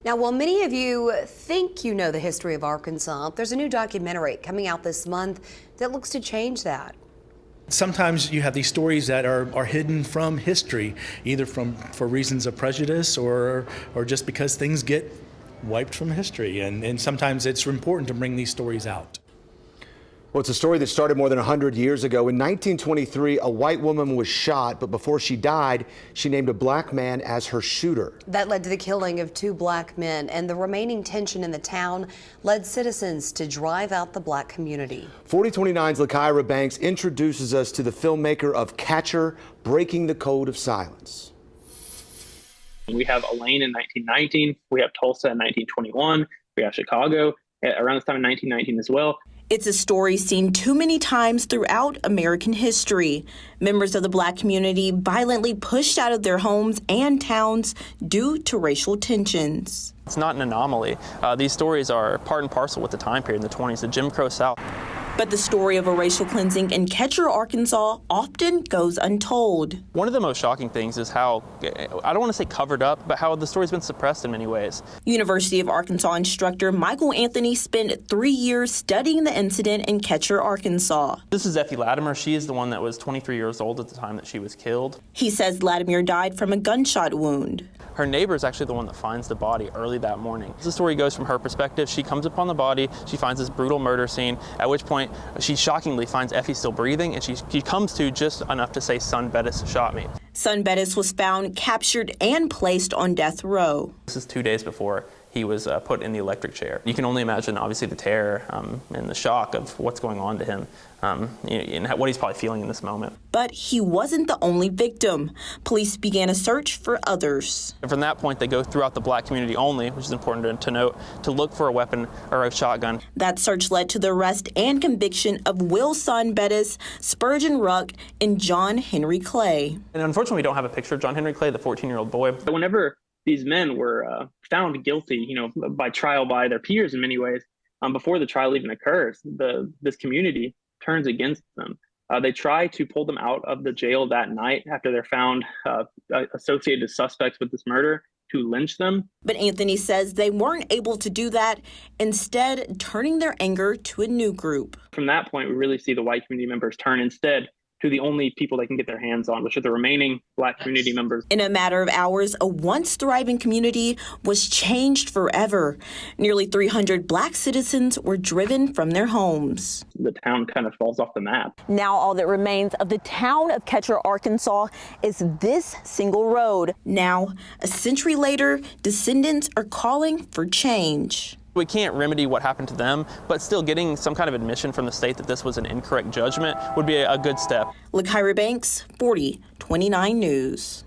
Now, while many of you think you know the history of Arkansas, there's a new documentary coming out this month that looks to change that. Sometimes you have these stories that are hidden from history, either for reasons of prejudice or just because things get wiped from history. And sometimes it's important to bring these stories out. Well, it's a story that started more than 100 years ago. In 1923, a white woman was shot, but before she died, she named a black man as her shooter. That led to the killing of 2 black men, and the remaining tension in the town led citizens to drive out the black community. 4029's LaKyra Banks introduces us to the filmmaker of Catcher, Breaking the Code of Silence. We have Elaine in 1919, we have Tulsa in 1921, we have Chicago around this time in 1919 as well. It's a story seen too many times throughout American history. Members of the black community violently pushed out of their homes and towns due to racial tensions. It's not an anomaly. These stories are part and parcel with the time period in the 20s, the Jim Crow South. But the story of a racial cleansing in Catcher, Arkansas often goes untold. One of the most shocking things is how, I don't want to say covered up, but how the story's been suppressed in many ways. University of Arkansas instructor Michael Anthony spent 3 years studying the incident in Catcher, Arkansas. This is Effie Latimer. She is the one that was 23 years old at the time that she was killed. He says Latimer died from a gunshot wound. Her neighbor is actually the one that finds the body early that morning. The story goes from her perspective. She comes upon the body, she finds this brutal murder scene, at which point she shockingly finds Effie still breathing, and she comes to just enough to say, "Son Bettis shot me." Son Bettis was found, captured, and placed on death row. This is 2 days before he was put in the electric chair. You can only imagine, obviously, the terror and the shock of what's going on to him and what he's probably feeling in this moment. But he wasn't the only victim. Police began a search for others. And from that point, they go throughout the black community only, which is important to note, to look for a weapon or a shotgun. That search led to the arrest and conviction of Will Son Bettis, Spurgeon Ruck, and John Henry Clay. And unfortunately, we don't have a picture of John Henry Clay, the 14-year-old boy. Whenever these men were found guilty, by trial by their peers in many ways, before the trial even occurs, this community turns against them. They try to pull them out of the jail that night after they're found associated as suspects with this murder to lynch them. But Anthony says they weren't able to do that, instead turning their anger to a new group. From that point, we really see the white community members turn instead to the only people they can get their hands on, which are the remaining black community members. In a matter of hours, a once thriving community was changed forever. Nearly 300 black citizens were driven from their homes. The town kind of falls off the map. Now all that remains of the town of Catcher, Arkansas is this single road. Now, a century later, descendants are calling for change. We can't remedy what happened to them, but still getting some kind of admission from the state that this was an incorrect judgment would be a good step. LaKyra Banks, 4029 News.